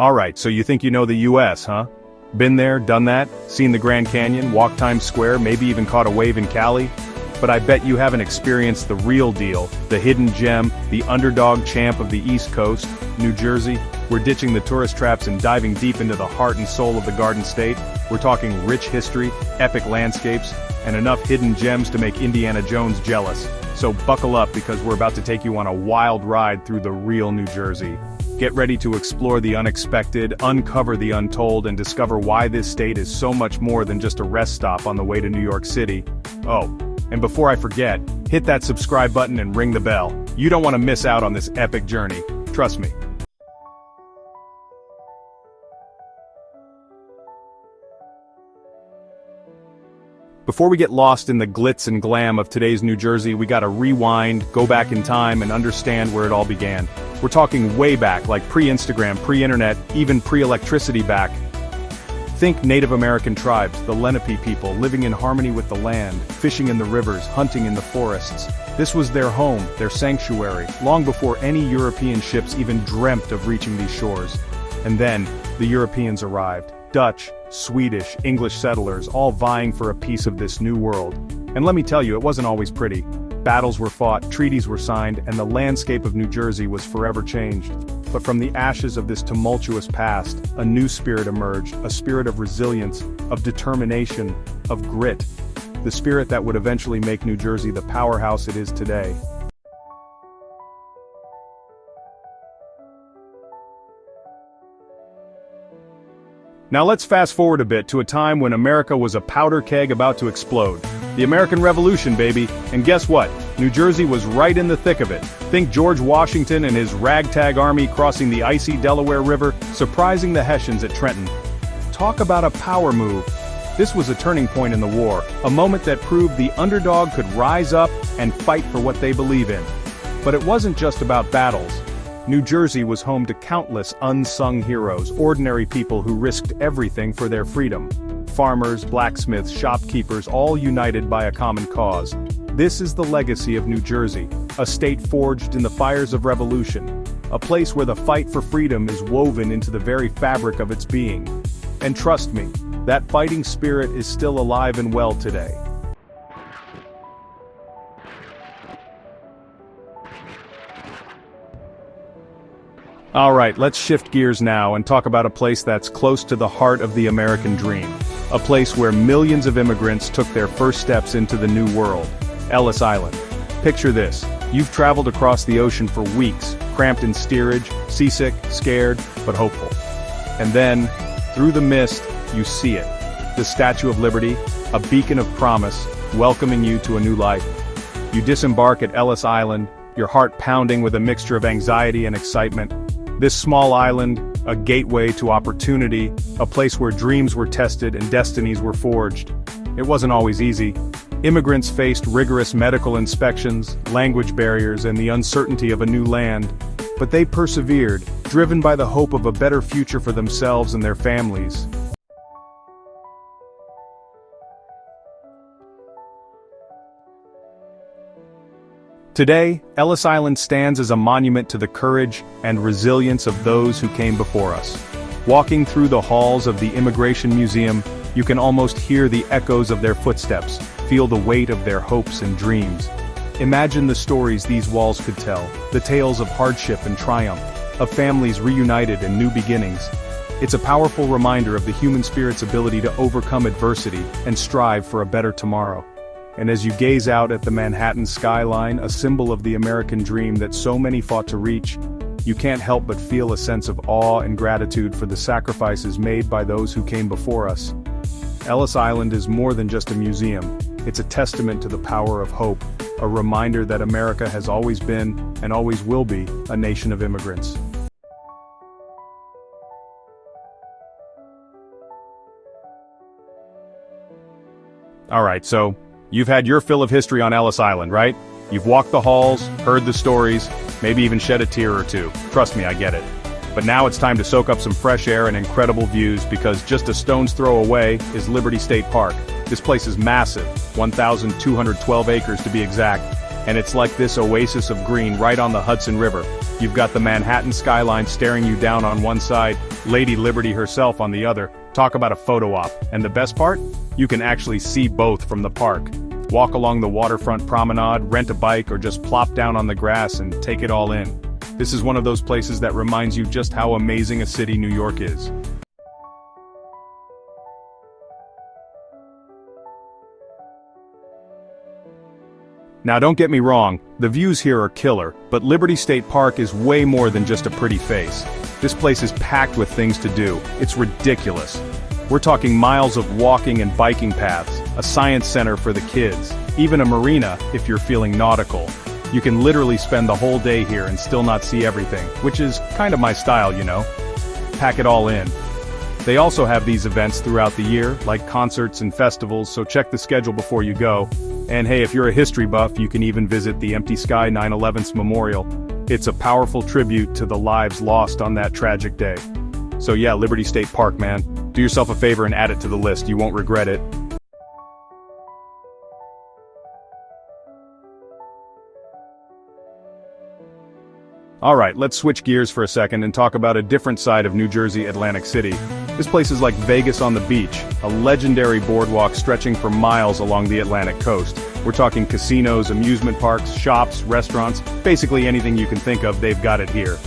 Alright, so you think you know the US, huh? Been there, done that, seen the Grand Canyon, walked Times Square, maybe even caught a wave in Cali? But I bet you haven't experienced the real deal, the hidden gem, the underdog champ of the East Coast, New Jersey. We're ditching the tourist traps and diving deep into the heart and soul of the Garden State. We're talking rich history, epic landscapes, and enough hidden gems to make Indiana Jones jealous. So buckle up because we're about to take you on a wild ride through the real New Jersey. Get ready to explore the unexpected, uncover the untold, and discover why this state is so much more than just a rest stop on the way to New York City. Oh, and before I forget, hit that subscribe button and ring the bell. You don't want to miss out on this epic journey. Trust me. Before we get lost in the glitz and glam of today's New Jersey, we gotta rewind, go back in time, and understand where it all began. We're talking way back, like pre-Instagram, pre-internet, even pre-electricity back. Think Native American tribes, the Lenape people, living in harmony with the land, fishing in the rivers, hunting in the forests. This was their home, their sanctuary, long before any European ships even dreamt of reaching these shores. And then, the Europeans arrived. Dutch, Swedish, English settlers, all vying for a piece of this new world. And let me tell you, it wasn't always pretty. Battles were fought, treaties were signed, and the landscape of New Jersey was forever changed. But from the ashes of this tumultuous past, a new spirit emerged, a spirit of resilience, of determination, of grit. The spirit that would eventually make New Jersey the powerhouse it is today. Now let's fast forward a bit to a time when America was a powder keg about to explode. The American Revolution, baby, and guess what? New Jersey was right in the thick of it. Think George Washington and his ragtag army crossing the icy Delaware River, surprising the Hessians at Trenton. Talk about a power move. This was a turning point in the war, a moment that proved the underdog could rise up and fight for what they believe in. But it wasn't just about battles. New Jersey was home to countless unsung heroes, ordinary people who risked everything for their freedom. Farmers, blacksmiths, shopkeepers, all united by a common cause. This is the legacy of New Jersey, a state forged in the fires of revolution, a place where the fight for freedom is woven into the very fabric of its being. And trust me, that fighting spirit is still alive and well today. Alright, let's shift gears now and talk about a place that's close to the heart of the American dream. A place where millions of immigrants took their first steps into the new world. Ellis Island. Picture this. You've traveled across the ocean for weeks, cramped in steerage, seasick, scared, but hopeful. And then, through the mist, you see it. The Statue of Liberty, a beacon of promise, welcoming you to a new life. You disembark at Ellis Island, your heart pounding with a mixture of anxiety and excitement. This small island, a gateway to opportunity, a place where dreams were tested and destinies were forged. It wasn't always easy. Immigrants faced rigorous medical inspections, language barriers, and the uncertainty of a new land. But they persevered, driven by the hope of a better future for themselves and their families. Today, Ellis Island stands as a monument to the courage and resilience of those who came before us. Walking through the halls of the Immigration Museum, you can almost hear the echoes of their footsteps, feel the weight of their hopes and dreams. Imagine the stories these walls could tell, the tales of hardship and triumph, of families reunited and new beginnings. It's a powerful reminder of the human spirit's ability to overcome adversity and strive for a better tomorrow. And as you gaze out at the Manhattan skyline, a symbol of the American dream that so many fought to reach, you can't help but feel a sense of awe and gratitude for the sacrifices made by those who came before us. Ellis Island is more than just a museum. It's a testament to the power of hope, a reminder that America has always been, and always will be, a nation of immigrants. Alright, so, you've had your fill of history on Ellis Island, right? You've walked the halls, heard the stories, maybe even shed a tear or two. Trust me, I get it. But now it's time to soak up some fresh air and incredible views because just a stone's throw away is Liberty State Park. This place is massive, 1,212 acres to be exact, and it's like this oasis of green right on the Hudson River. You've got the Manhattan skyline staring you down on one side, Lady Liberty herself on the other. Talk about a photo op. And the best part? You can actually see both from the park. Walk along the waterfront promenade, rent a bike, or just plop down on the grass and take it all in. This is one of those places that reminds you just how amazing a city New York is. Now don't get me wrong, the views here are killer, but Liberty State Park is way more than just a pretty face. This place is packed with things to do. It's ridiculous. We're talking miles of walking and biking paths, a science center for the kids, even a marina if you're feeling nautical. You can literally spend the whole day here and still not see everything, which is kind of my style, you know? Pack it all in. They also have these events throughout the year, like concerts and festivals, so check the schedule before you go. And hey, if you're a history buff, you can even visit the Empty Sky 9/11 Memorial. It's a powerful tribute to the lives lost on that tragic day. So yeah, Liberty State Park, man. Do yourself a favor and add it to the list, you won't regret it. Alright, let's switch gears for a second and talk about a different side of New Jersey, Atlantic City. This place is like Vegas on the beach, a legendary boardwalk stretching for miles along the Atlantic coast. We're talking casinos, amusement parks, shops, restaurants, basically anything you can think of, they've got it here.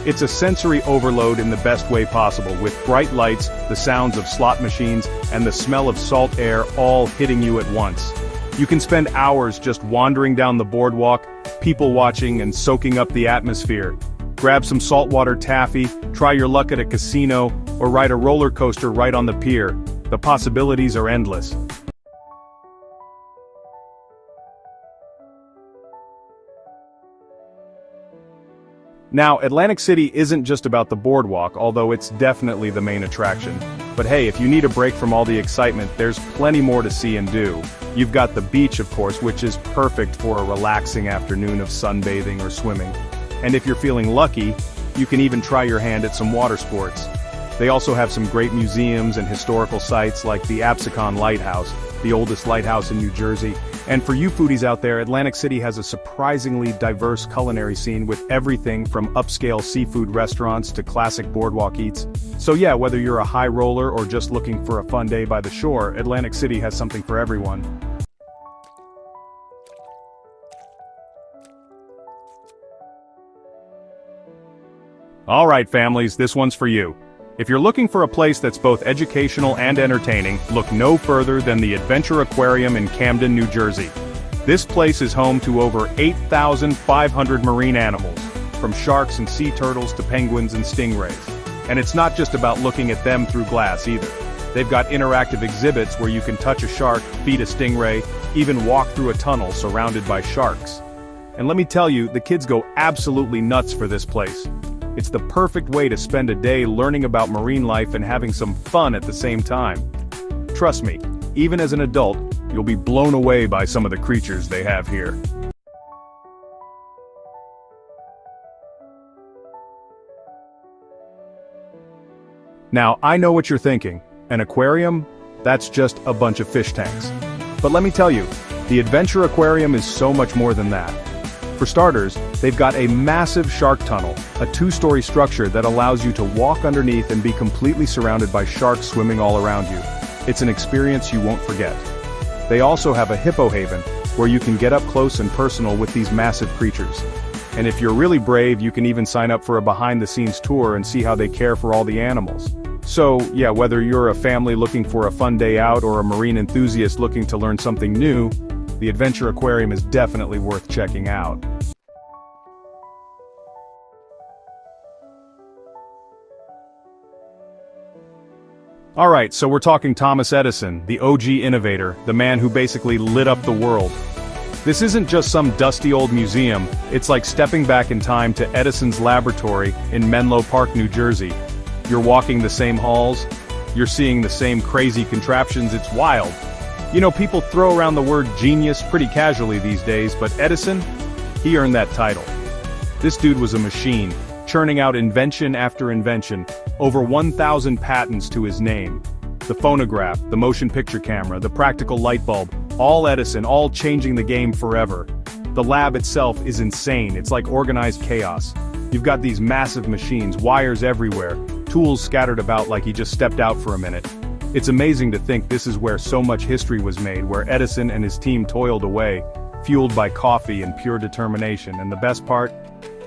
It's a sensory overload in the best way possible, with bright lights, the sounds of slot machines, and the smell of salt air all hitting you at once. You can spend hours just wandering down the boardwalk, people watching and soaking up the atmosphere. Grab some saltwater taffy, try your luck at a casino, or ride a roller coaster right on the pier. The possibilities are endless. Now, Atlantic City isn't just about the boardwalk, although it's definitely the main attraction. But hey, if you need a break from all the excitement, there's plenty more to see and do. You've got the beach, of course, which is perfect for a relaxing afternoon of sunbathing or swimming. And if you're feeling lucky, you can even try your hand at some water sports. They also have some great museums and historical sites like the Absecon Lighthouse, the oldest lighthouse in New Jersey. And for you foodies out there, Atlantic City has a surprisingly diverse culinary scene with everything from upscale seafood restaurants to classic boardwalk eats. So yeah, whether you're a high roller or just looking for a fun day by the shore, Atlantic City has something for everyone. Alright families, this one's for you. If you're looking for a place that's both educational and entertaining, look no further than the Adventure Aquarium in Camden, New Jersey. This place is home to over 8,500 marine animals, from sharks and sea turtles to penguins and stingrays. And it's not just about looking at them through glass either. They've got interactive exhibits where you can touch a shark, feed a stingray, even walk through a tunnel surrounded by sharks. And let me tell you, the kids go absolutely nuts for this place. It's the perfect way to spend a day learning about marine life and having some fun at the same time. Trust me, even as an adult, you'll be blown away by some of the creatures they have here. Now, I know what you're thinking. An aquarium? That's just a bunch of fish tanks. But let me tell you, the Adventure Aquarium is so much more than that. For starters, they've got a massive shark tunnel, a 2-story structure that allows you to walk underneath and be completely surrounded by sharks swimming all around you. It's an experience you won't forget. They also have a hippo haven, where you can get up close and personal with these massive creatures. And if you're really brave, you can even sign up for a behind-the-scenes tour and see how they care for all the animals. So, yeah, whether you're a family looking for a fun day out or a marine enthusiast looking to learn something new, the Adventure Aquarium is definitely worth checking out. Alright, so we're talking Thomas Edison, the OG innovator, the man who basically lit up the world. This isn't just some dusty old museum, it's like stepping back in time to Edison's laboratory in Menlo Park, New Jersey. You're walking the same halls, you're seeing the same crazy contraptions, it's wild. You know, people throw around the word genius pretty casually these days, but Edison, he earned that title. This dude was a machine, churning out invention after invention, over 1,000 patents to his name. The phonograph, the motion picture camera, the practical light bulb, all Edison, all changing the game forever. The lab itself is insane, it's like organized chaos. You've got these massive machines, wires everywhere, tools scattered about like he just stepped out for a minute. It's amazing to think this is where so much history was made, where Edison and his team toiled away, fueled by coffee and pure determination. And the best part?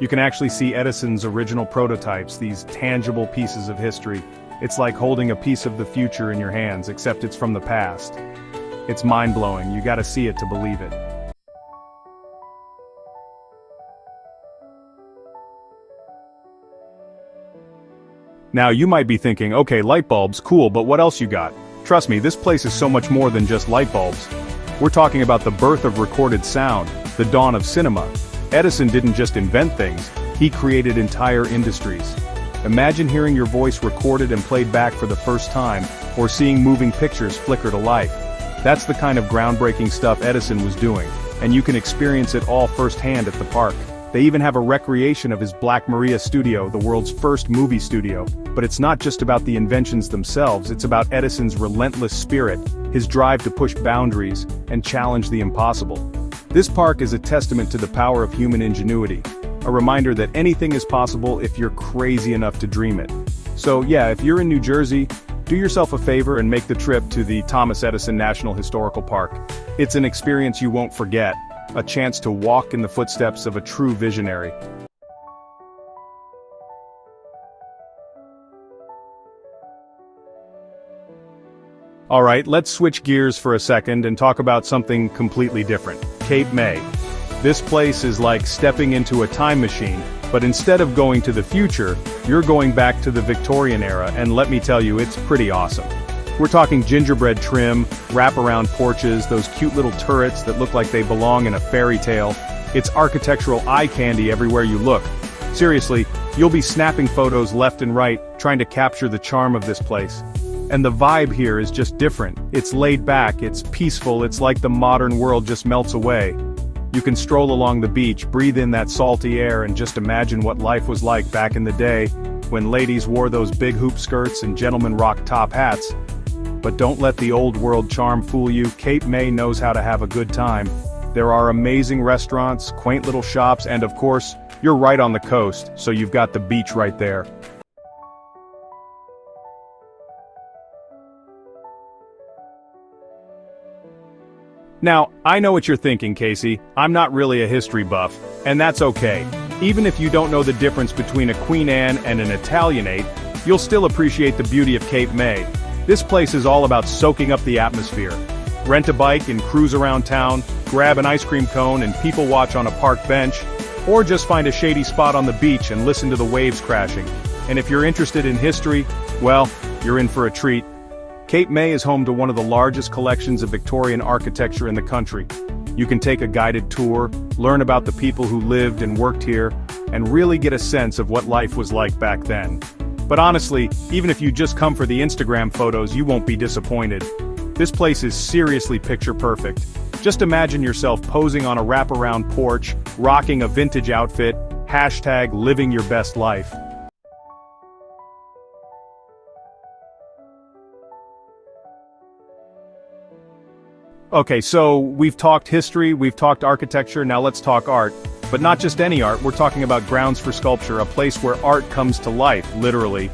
You can actually see Edison's original prototypes, these tangible pieces of history. It's like holding a piece of the future in your hands, except it's from the past. It's mind-blowing, you gotta see it to believe it. Now you might be thinking, okay, light bulbs, cool, but what else you got? Trust me, this place is so much more than just light bulbs. We're talking about the birth of recorded sound, the dawn of cinema. Edison didn't just invent things, he created entire industries. Imagine hearing your voice recorded and played back for the first time, or seeing moving pictures flicker to life. That's the kind of groundbreaking stuff Edison was doing, and you can experience it all firsthand at the park. They even have a recreation of his Black Maria studio, the world's first movie studio. But it's not just about the inventions themselves, it's about Edison's relentless spirit, his drive to push boundaries, and challenge the impossible. This park is a testament to the power of human ingenuity, a reminder that anything is possible if you're crazy enough to dream it. So yeah, if you're in New Jersey, do yourself a favor and make the trip to the Thomas Edison National Historical Park. It's an experience you won't forget, a chance to walk in the footsteps of a true visionary. Alright, let's switch gears for a second and talk about something completely different. Cape May. This place is like stepping into a time machine, but instead of going to the future, you're going back to the Victorian era, and let me tell you, it's pretty awesome. We're talking gingerbread trim, wraparound porches, those cute little turrets that look like they belong in a fairy tale. It's architectural eye candy everywhere you look. Seriously, you'll be snapping photos left and right, trying to capture the charm of this place. And the vibe here is just different. It's laid back, it's peaceful, it's like the modern world just melts away. You can stroll along the beach, breathe in that salty air, and just imagine what life was like back in the day, when ladies wore those big hoop skirts and gentlemen rocked top hats. But don't let the old world charm fool you, Cape May knows how to have a good time. There are amazing restaurants, quaint little shops, and of course, you're right on the coast, so you've got the beach right there. Now, I know what you're thinking, Casey. I'm not really a history buff, and that's okay. Even if you don't know the difference between a Queen Anne and an Italianate, you'll still appreciate the beauty of Cape May. This place is all about soaking up the atmosphere. Rent a bike and cruise around town, grab an ice cream cone and people watch on a park bench, or just find a shady spot on the beach and listen to the waves crashing. And if you're interested in history, well, you're in for a treat. Cape May is home to one of the largest collections of Victorian architecture in the country. You can take a guided tour, learn about the people who lived and worked here, and really get a sense of what life was like back then. But honestly, even if you just come for the Instagram photos, you won't be disappointed. This place is seriously picture perfect. Just imagine yourself posing on a wraparound porch, rocking a vintage outfit, hashtag living your best life. Okay, so we've talked history, we've talked architecture, now let's talk art. But not just any art, we're talking about Grounds for Sculpture, a place where art comes to life, literally.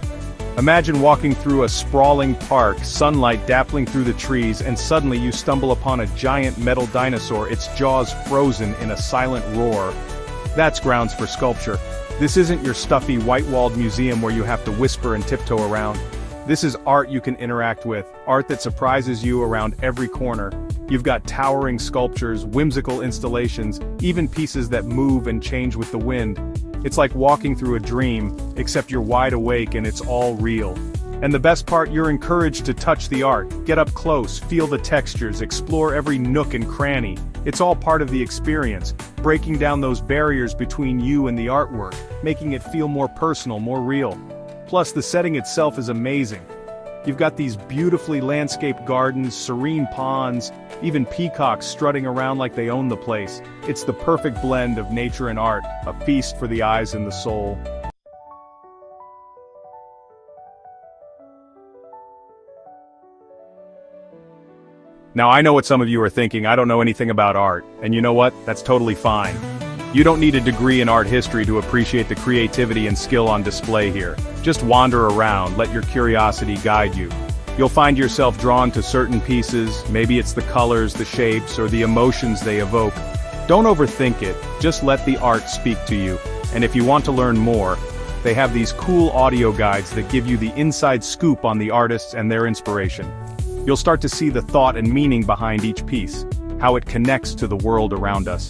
Imagine walking through a sprawling park, sunlight dappling through the trees, and suddenly you stumble upon a giant metal dinosaur, its jaws frozen in a silent roar. That's Grounds for Sculpture. This isn't your stuffy, white-walled museum where you have to whisper and tiptoe around. This is art you can interact with, art that surprises you around every corner. You've got towering sculptures, whimsical installations, even pieces that move and change with the wind. It's like walking through a dream, except you're wide awake and it's all real. And the best part, you're encouraged to touch the art, get up close, feel the textures, explore every nook and cranny. It's all part of the experience, breaking down those barriers between you and the artwork, making it feel more personal, more real. Plus, the setting itself is amazing. You've got these beautifully landscaped gardens, serene ponds, even peacocks strutting around like they own the place. It's the perfect blend of nature and art, a feast for the eyes and the soul. Now I know what some of you are thinking, I don't know anything about art, and you know what, that's totally fine. You don't need a degree in art history to appreciate the creativity and skill on display here. Just wander around, let your curiosity guide you. You'll find yourself drawn to certain pieces, maybe it's the colors, the shapes, or the emotions they evoke. Don't overthink it, just let the art speak to you. And if you want to learn more, they have these cool audio guides that give you the inside scoop on the artists and their inspiration. You'll start to see the thought and meaning behind each piece, how it connects to the world around us.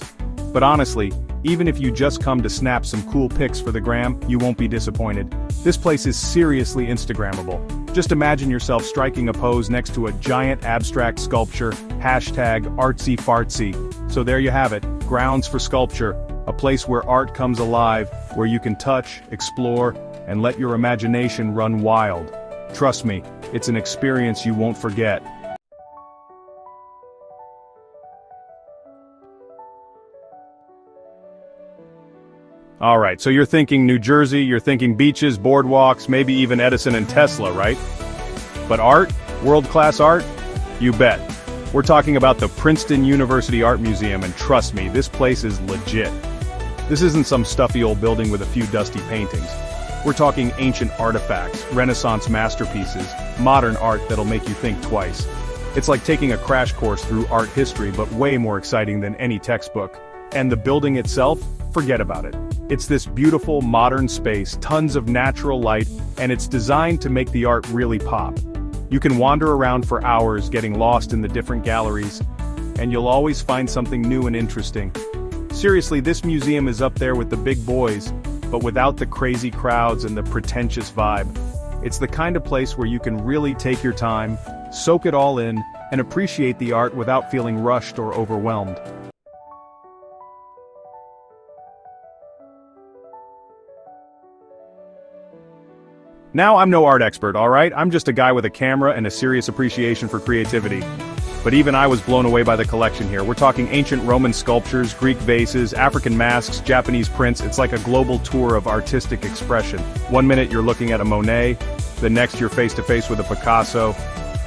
But honestly, even if you just come to snap some cool pics for the gram, you won't be disappointed. This place is seriously Instagrammable. Just imagine yourself striking a pose next to a giant abstract sculpture, #artsy-fartsy. So there you have it, grounds for sculpture, a place where art comes alive, where you can touch, explore, and let your imagination run wild. Trust me, it's an experience you won't forget. Alright, so you're thinking New Jersey, you're thinking beaches, boardwalks, maybe even Edison and Tesla, right? But art? World-class art? You bet. We're talking about the Princeton University Art Museum, and trust me, this place is legit. This isn't some stuffy old building with a few dusty paintings. We're talking ancient artifacts, Renaissance masterpieces, modern art that'll make you think twice. It's like taking a crash course through art history, but way more exciting than any textbook. And the building itself? Forget about it. It's this beautiful, modern space, tons of natural light, and it's designed to make the art really pop. You can wander around for hours getting lost in the different galleries, and you'll always find something new and interesting. Seriously, this museum is up there with the big boys, but without the crazy crowds and the pretentious vibe. It's the kind of place where you can really take your time, soak it all in, and appreciate the art without feeling rushed or overwhelmed. Now, I'm no art expert, alright? I'm just a guy with a camera and a serious appreciation for creativity. But even I was blown away by the collection here. We're talking ancient Roman sculptures, Greek vases, African masks, Japanese prints. It's like a global tour of artistic expression. One minute you're looking at a Monet, the next you're face to face with a Picasso.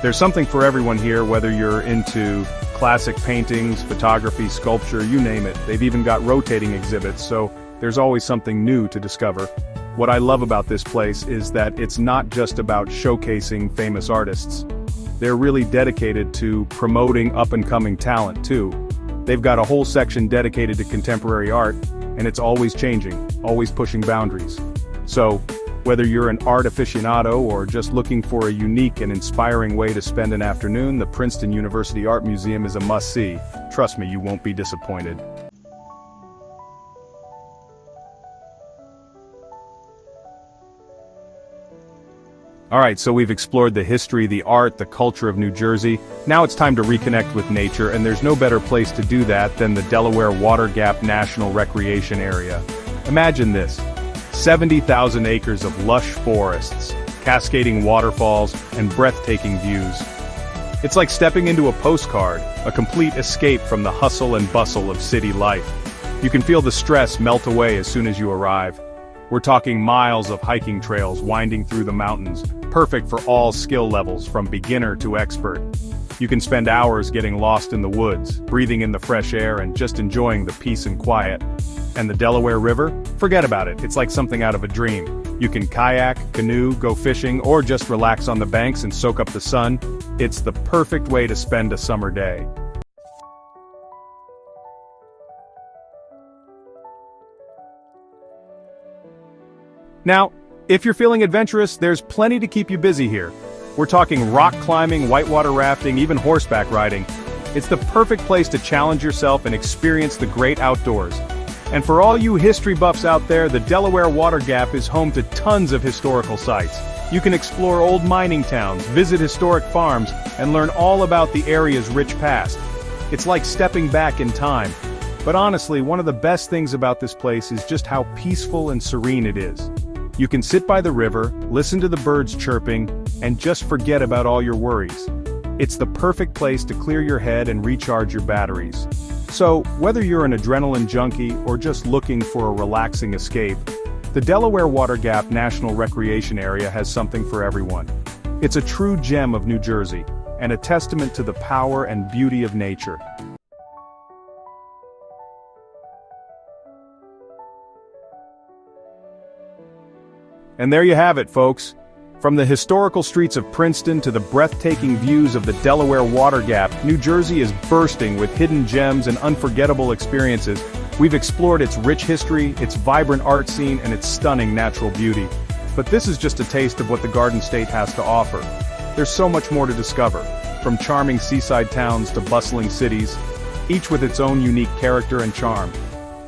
There's something for everyone here, whether you're into classic paintings, photography, sculpture, you name it. They've even got rotating exhibits, so there's always something new to discover. What I love about this place is that it's not just about showcasing famous artists. They're really dedicated to promoting up-and-coming talent, too. They've got a whole section dedicated to contemporary art, and it's always changing, always pushing boundaries. So, whether you're an art aficionado or just looking for a unique and inspiring way to spend an afternoon, the Princeton University Art Museum is a must-see. Trust me, you won't be disappointed. Alright, so we've explored the history, the art, the culture of New Jersey. Now it's time to reconnect with nature, and there's no better place to do that than the Delaware Water Gap National Recreation Area. Imagine this: 70,000 acres of lush forests, cascading waterfalls, and breathtaking views. It's like stepping into a postcard, a complete escape from the hustle and bustle of city life. You can feel the stress melt away as soon as you arrive. We're talking miles of hiking trails winding through the mountains, perfect for all skill levels from beginner to expert. You can spend hours getting lost in the woods, breathing in the fresh air and just enjoying the peace and quiet. And the Delaware River? Forget about it, it's like something out of a dream. You can kayak, canoe, go fishing, or just relax on the banks and soak up the sun. It's the perfect way to spend a summer day. Now, if you're feeling adventurous, there's plenty to keep you busy here. We're talking rock climbing, whitewater rafting, even horseback riding. It's the perfect place to challenge yourself and experience the great outdoors. And for all you history buffs out there, the Delaware Water Gap is home to tons of historical sites. You can explore old mining towns, visit historic farms, and learn all about the area's rich past. It's like stepping back in time. But honestly, one of the best things about this place is just how peaceful and serene it is. You can sit by the river, listen to the birds chirping, and just forget about all your worries. It's the perfect place to clear your head and recharge your batteries. So, whether you're an adrenaline junkie or just looking for a relaxing escape, the Delaware Water Gap National Recreation Area has something for everyone. It's a true gem of New Jersey, and a testament to the power and beauty of nature. And there you have it, folks. From the historical streets of Princeton to the breathtaking views of the Delaware Water Gap, New Jersey is bursting with hidden gems and unforgettable experiences. We've explored its rich history, its vibrant art scene, and its stunning natural beauty. But this is just a taste of what the Garden State has to offer. There's so much more to discover, from charming seaside towns to bustling cities, each with its own unique character and charm.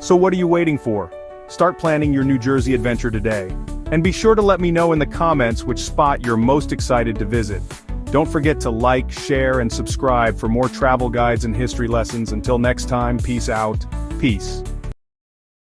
So what are you waiting for? Start planning your New Jersey adventure today. And be sure to let me know in the comments which spot you're most excited to visit. Don't forget to like, share, and subscribe for more travel guides and history lessons. Until next time, peace out. Peace.